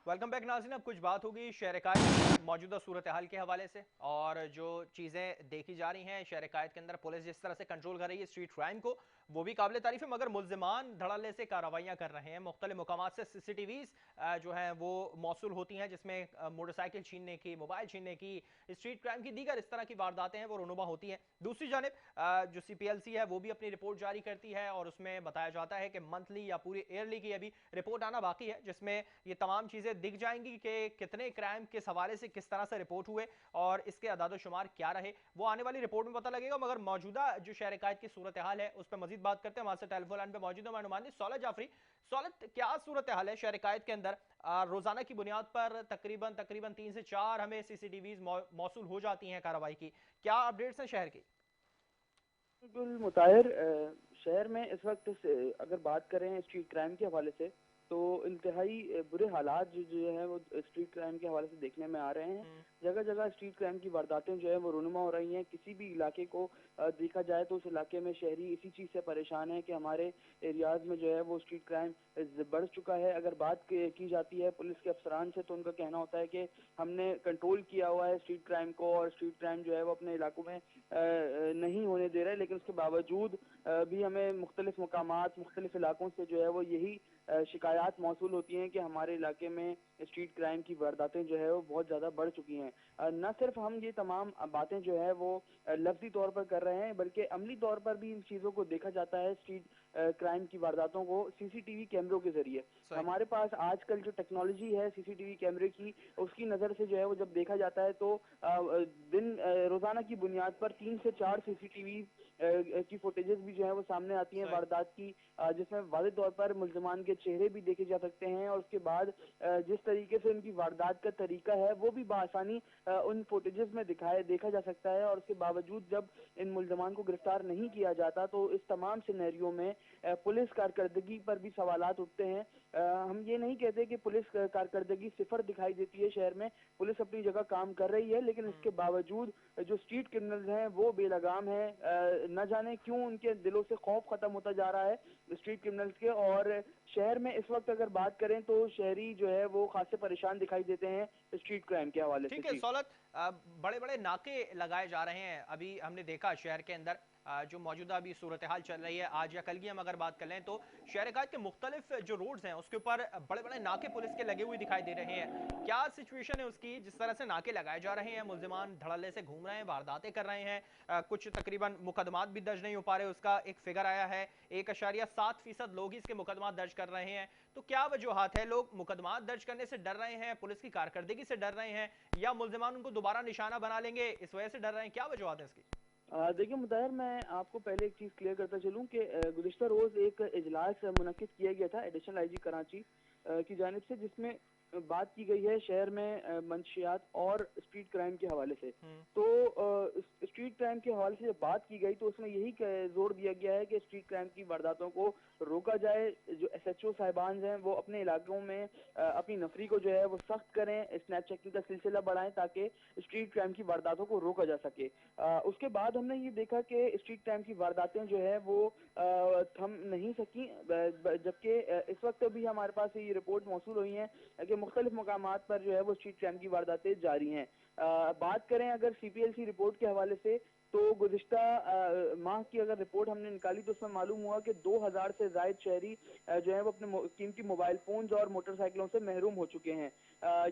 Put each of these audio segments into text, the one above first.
Welcome back नाज़रीन। अब कुछ बात होगी शहर कायद की मौजूदा सूरत हाल के हवाले से और जो चीज़ें देखी जा रही हैं शहर कायद के अंदर पुलिस जिस तरह से कंट्रोल कर रही है स्ट्रीट क्राइम को, वो भी काबिल तारीफ है। मगर मुल्जिमान धड़ल्ले से कार्रवाइयाँ कर रहे हैं। मुख्तलिफ मकामात से सीसीटीवीज जो हैं वो मौसूल होती हैं, जिसमें मोटरसाइकिल छीनने की, मोबाइल छीनने की, स्ट्रीट क्राइम की दीगर इस तरह की वारदातें हैं वो रुनुमा होती हैं। दूसरी जानब जो CPLC है वो भी अपनी रिपोर्ट जारी करती है और उसमें बताया जाता है कि मंथली या पूरी ईयरली की अभी रिपोर्ट आना बाकी है, जिसमें ये तमाम चीज़ें दिख जाएंगी कि कितने क्राइम किस हवाले से किस तरह से रिपोर्ट हुए और इसके अदाद-ओ-शुमार क्या रहे, वो आने वाली रिपोर्ट में पता लगेगा। मगर मौजूदा जो शहर कायद की सूरत हाल है उस पर मजीद बात करते हैं। हमारे साथ टेलीफोन लाइन पे मौजूद है नुमाइंदी सौलत जाफरी। सौलत, क्या सूरत हाल है शहर कायद के अंदर? रोजाना की बुनियाद पर तकरीबन तकरीबन 3 से 4 हमें CCTVs मौसूल हो जाती हैं कार्रवाई की। क्या अपडेट्स हैं शहर की? बिल्कुल मुताहिर, शहर में इस वक्त अगर बात करें स्ट्रीट क्राइम के हवाले से तो इंतहाई बुरे हालात जो है वो स्ट्रीट क्राइम के हवाले से देखने में आ रहे हैं। जगह जगह स्ट्रीट क्राइम की वारदातें जो है वो रुनुमा हो रही हैं। किसी भी इलाके को देखा जाए तो उस इलाके में शहरी इसी चीज़ से परेशान है कि हमारे एरियाज में जो है वो स्ट्रीट क्राइम बढ़ चुका है। अगर बात की जाती है पुलिस के अफसरान से तो उनका कहना होता है कि हमने कंट्रोल किया हुआ है स्ट्रीट क्राइम को और स्ट्रीट क्राइम जो है वो अपने इलाकों में नहीं होने दे रहे, लेकिन उसके बावजूद भी हमें मुख्तलिफ मकामात मुख्तलिफ इलाकों से जो है वो यही शिकायत मौसूल होती हैं कि हमारे इलाके में स्ट्रीट क्राइम की वारदातें जो है वो बहुत ज़्यादा बढ़ चुकी हैं। न सिर्फ हम ये तमाम बातें जो है वो लफ्जी तौर पर कर रहे हैं, बल्कि अमली तौर पर भी इन चीज़ों को देखा जाता है। स्ट्रीट क्राइम की वारदातों को CCTV कैमरों के जरिए हमारे पास आजकल जो टेक्नोलॉजी है CCTV कैमरे की, उसकी नज़र से जो है वो जब देखा जाता है तो रोज़ाना की बुनियाद पर 3 से 4 CCTV की फुटेजेस भी जो है वो सामने आती हैं वारदात की, जिसमें वाज़ेह तौर पर मुल्ज़िमान के चेहरे भी देखे जा सकते हैं और उसके बाद जिस तरीके से उनकी वारदात का तरीका है वो भी बआसानी उन फुटेजेस में देखा जा सकता है। और उसके बावजूद जब इन मुल्ज़िमान को गिरफ्तार नहीं किया जाता तो इस तमाम सिनेरियो में पुलिस कारकर्दगी पर भी सवालात उठते हैं। हम ये नहीं कहते कि पुलिस कारकर्दगी सिफर दिखाई देती है शहर में, पुलिस अपनी जगह काम कर रही है, लेकिन इसके बावजूद जो स्ट्रीट क्रिमिनल्स हैं वो बेलगाम हैं। न जाने क्यों उनके दिलों से खौफ खत्म होता जा रहा है स्ट्रीट क्रिमिनल्स के। और शहर में इस वक्त अगर बात करें तो शहरी जो है वो खासे परेशान दिखाई देते हैं स्ट्रीट क्राइम के हवाले से। ठीक है जी सौलत, बड़े बड़े नाके लगाए जा रहे हैं। अभी हमने देखा शहर के अंदर जो मौजूदा अभी सूरत हाल चल रही है, आज या कल की हम अगर बात कर लें तो शहर कायद के मुख्तलिफ जो रोड्स हैं उसके ऊपर बड़े बड़े नाके पुलिस के लगे हुए दिखाई दे रहे हैं। क्या सिचुएशन है उसकी? जिस तरह से नाके लगाए जा रहे हैं, मुल्जिमान धड़ल्ले से घूम रहे हैं, वारदातें कर रहे हैं, कुछ तकरीबन मुकदमात भी दर्ज नहीं हो पा रहे, उसका एक फिगर आया है 1.7% लोग ही इसके मुकदमा दर्ज कर रहे हैं। तो क्या वजूहत है? लोग मुकदमा दर्ज करने से डर रहे हैं, पुलिस की कारकर्दगी से डर रहे हैं, या मुल्जिमान उनको दोबारा निशाना बना लेंगे इस वजह से डर रहे हैं? क्या वजूहत है इसकी? देखिए मुताहिर, मैं आपको पहले एक चीज़ क्लियर करता चलूँ कि गुज़िश्ता रोज़ एक इजलास मुनक्किद किया गया था एडिशनल IG कराची की जानिब से, जिसमें बात की गई है शहर में मंशियात और स्ट्रीट क्राइम के हवाले से। तो स्ट्रीट क्राइम के हवाले से जब बात की गई तो उसमें यही जोर दिया गया है कि स्ट्रीट क्राइम की वारदातों को रोका जाए। जो SHO साहिबान हैं वो अपने इलाकों में अपनी नफरी को जो है वो सख्त करें, स्नैप चेकिंग का सिलसिला बढ़ाएं ताकि स्ट्रीट क्राइम की वारदातों को रोका जा सके। उसके बाद हमने ये देखा कि स्ट्रीट क्राइम की वारदातें जो है वो थम नहीं सकी, जबकि इस वक्त भी हमारे पास ये रिपोर्ट मौसूल हुई है कि मुख्तलिफ मकामात पर जो है वो स्ट्रीट क्राइम की वारदातें जारी हैं। बात करें अगर CPLC रिपोर्ट के हवाले से तो गुज़िश्ता माह की अगर रिपोर्ट हमने निकाली तो उसमें मालूम हुआ कि 2000 से ज़ायद शहरी जो है वो अपने कीमती मोबाइल फोन्स और मोटरसाइकिलों से महरूम हो चुके हैं।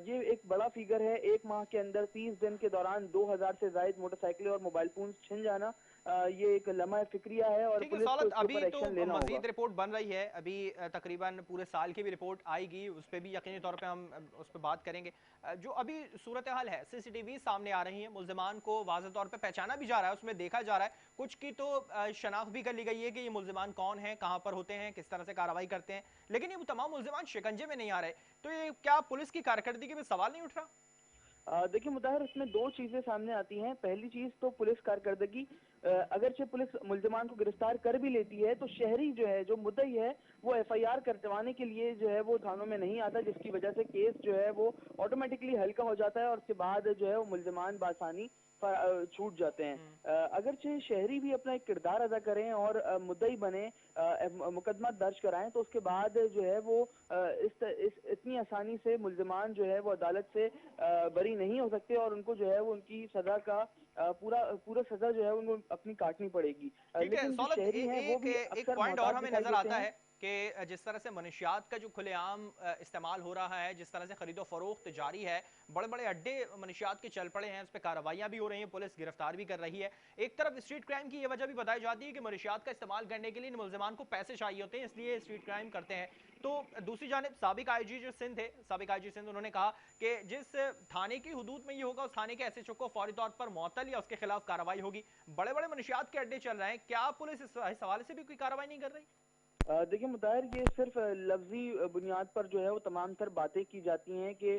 ये एक बड़ा फिगर है। एक माह के अंदर 30 दिन के दौरान 2000 से ज़ायद मोटरसाइकिलें और मोबाइल फोन छिन जाना, ये एक लम्हा फिक्रिया है और ठीक है पुलिस को सौलत, इसके अभी ऊपर तो एक्शन लेना होगा। मजीद रिपोर्ट बन रही है। अभी तकरीबन पूरे साल की भी रिपोर्ट आएगी, उस पर भी यकीनी तौर पे हम उस पर बात करेंगे। जो अभी सूरत हाल है, CCTV सामने आ रही है, मुल्जिमान को वाज़ेह तौर पे पहचाना भी जा रहा है, उसमें देखा जा रहा है, कुछ की तो शनाख्त भी कर ली गई है कि ये मुल्जिमान कौन है, कहाँ पर होते हैं, किस तरह से कार्रवाई करते हैं, लेकिन ये तमाम मुल्जिमान शिकंजे में नहीं आ रहे। तो ये क्या पुलिस की कारकर्दगी में सवाल नहीं उठ रहा? देखिए मुताहिर, इसमें दो चीजें सामने आती हैं। पहली चीज तो पुलिस कारकर्दगी, अगरचे पुलिस मुल्जिमान को गिरफ्तार कर भी लेती है तो शहरी जो है, जो मुद्दई है, वो FIR करवाने के लिए जो है वो थानों में नहीं आता, जिसकी वजह से केस जो है वो ऑटोमेटिकली हल्का हो जाता है और उसके बाद जो है वो मुल्जिमान बासानी छूट जाते हैं। अगरचे शहरी भी अपना एक किरदार अदा करें और मुद्दई बने, मुकदमा दर्ज कराएं, तो उसके बाद जो है वो इस इतनी आसानी से मुल्जिमान जो है वो अदालत से बरी नहीं हो सकते और उनको जो है वो उनकी सजा का पूरा पूरा सजा जो है उनको अपनी काटनी पड़ेगी। ठीक है लेकिन जो सौलत, शहरी हैं वो एक भी एक अक्सर पॉइंट और मोहताज हमें दिखाई नजर देते आता हैं। है कि जिस तरह से मनशियात का जो खुलेआम इस्तेमाल हो रहा है, जिस तरह से खरीदो फरोख्त जारी है, बड़े बड़े अड्डे मनशियात के चल पड़े हैं, उस पर कार्रवाइयां भी हो रही हैं, पुलिस गिरफ्तार भी कर रही है। एक तरफ स्ट्रीट क्राइम की ये वजह भी बताई जाती है कि मनशियात का इस्तेमाल करने के लिए इन मुल्जिमान को पैसे चाहिए होते हैं, इसलिए स्ट्रीट क्राइम करते हैं। तो दूसरी जानिब साबिक आईजी जो सिंध थे, साबिक आईजी सिंध, उन्होंने कहा कि जिस थाने की हुदूद में ये होगा उस थाने के एसएचओ को फौरी तौर पर मुअत्तल या उसके खिलाफ कार्रवाई होगी। बड़े बड़े मनशियात के अड्डे चल रहे हैं, क्या पुलिस इस हवाले से भी कोई कार्रवाई नहीं कर रही? देखिए मुताहिर, ये सिर्फ लफ्जी बुनियाद पर जो है वो तमाम तर बातें की जाती हैं कि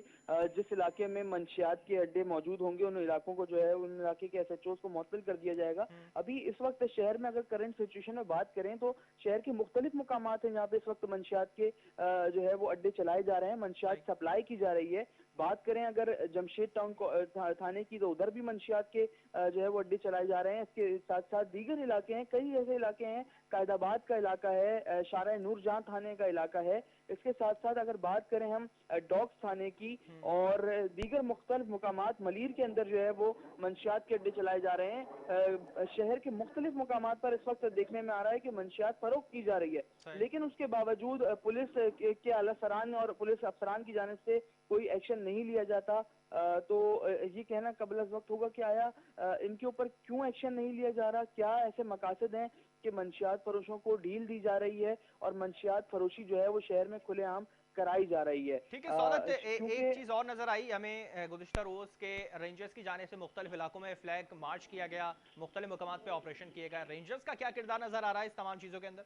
जिस इलाके में मंशियात के अड्डे मौजूद होंगे उन इलाकों को जो है उन इलाके के एसएचओस को मुअत्तल कर दिया जाएगा। अभी इस वक्त शहर में अगर करंट सिचुएशन में बात करें तो शहर के मुख्तलिफ मुकामात हैं जहाँ पे इस वक्त मंशियात के जो है वो अड्डे चलाए जा रहे हैं, मंशियात सप्लाई की जा रही है। बात करें अगर जमशेद टाउन थाने की, तो उधर भी मंशियात के जो है वो अड्डे चलाए जा रहे हैं। इसके साथ साथ दीगर इलाके हैं, कई ऐसे इलाके हैं, कायदाबाद का इलाका है, शारा नूरजहां थाने का इलाका है। इसके साथ साथ अगर बात करें हम डॉग्स थाने की और दीगर मुख्तलिफ मुकामात मलीर के अंदर जो है वो मंशियात के अड्डे चलाए जा रहे हैं। शहर के मुख्तलिफ मुकामात पर इस वक्त देखने में आ रहा है कि मंशियात फरोख्त की जा रही है, लेकिन उसके बावजूद पुलिस के आला सरान और पुलिस अफसरान की जानिब से कोई एक्शन नहीं लिया जाता। तो ये कहना कबल अज़ वक्त होगा कि आया इनके ऊपर क्यों एक्शन नहीं लिया जा रहा, क्या ऐसे मकासद हैं कि मंशियात फरोशों को डील दी जा रही है और मंशियात फरोशी जो है वो शहर में खुलेआम कराई जा रही है। ठीक है सौलत, क्योंकि एक चीज और नजर आई हमें, गुज़िश्ता रोज के रेंजर्स की जाने से मुख्तलिफ इलाकों में फ्लैग मार्च किया गया, मुख्तलिफ मुकामात पे ऑपरेशन किए गए, रेंजर्स का क्या किरदार नजर आ रहा है इस तमाम चीजों के अंदर?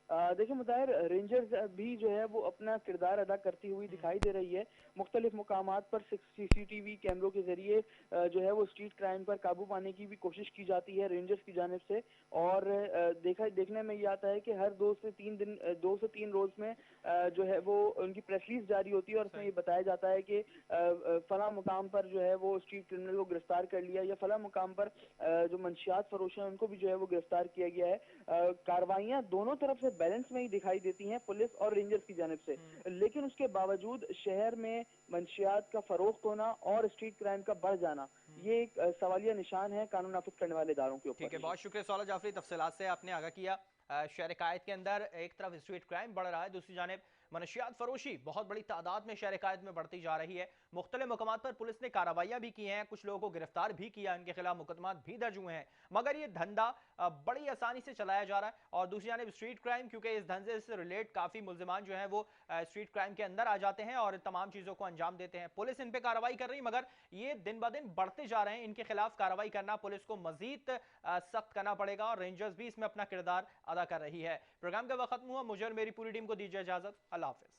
देखिए मुताहिर, रेंजर्स भी जो है वो अपना किरदार अदा करती हुई दिखाई दे रही है। मुख्तलिफ मुकामात पर सीसीटीवी कैमरों के जरिए जो है वो स्ट्रीट क्राइम पर काबू पाने की भी कोशिश की जाती है रेंजर्स की जानिब से। और देखने में ये आता है कि हर 2 से 3 रोज में जो है वो उनकी प्रेस रिलीज जारी होती है और उसमें ये बताया जाता है कि फला मुकाम पर जो है वो स्ट्रीट क्रिमिनल को गिरफ्तार कर लिया, या फला मुकाम पर जो मंशियात फरोश हैं उनको भी जो है वो गिरफ्तार किया गया है। कार्रवाइयाँ दोनों तरफ से बैलेंस में ही दिखाई देती हैं, पुलिस और रेंजर्स की जानिब से। लेकिन उसके बावजूद शहर में मंशियात का फरोख्त होना और स्ट्रीट क्राइम का बढ़ जाना, ये एक सवालिया निशान है कानून नाफिज करने वाले इदारों के ठीक है, ऊपर। बहुत शुक्रिया सौलत जाफरी, तफसीलात से आपने आगाह किया। शहर कायद के अंदर एक तरफ स्ट्रीट क्राइम बढ़ रहा है, दूसरी जानिब मनशियात फरोशी बहुत बड़ी तादाद में शहर कायद में बढ़ती जा रही है। मुख्तलिफ मकामात पर पुलिस ने कार्रवाइयां भी की हैं, कुछ लोगों को गिरफ्तार भी किया, इनके खिलाफ मुकदमा भी दर्ज हुए हैं, मगर ये धंधा बड़ी आसानी से चलाया जा रहा है। और दूसरी जानिब स्ट्रीट क्राइम, क्योंकि इस धंधे से रिलेट काफ़ी मुल्जिमान जो है वो स्ट्रीट क्राइम के अंदर आ जाते हैं और तमाम चीज़ों को अंजाम देते हैं। पुलिस इन पर कार्रवाई कर रही, मगर ये दिन ब दिन बढ़ते जा रहे हैं, इनके खिलाफ कार्रवाई करना पुलिस को मजीद सख्त करना पड़ेगा और रेंजर्स भी इसमें अपना किरदार अदा कर रही है। प्रोग्राम का वक्त खत्म हुआ, मुझे और मेरी पूरी टीम को दीजिए इजाजत। अल्लाह हाफिज।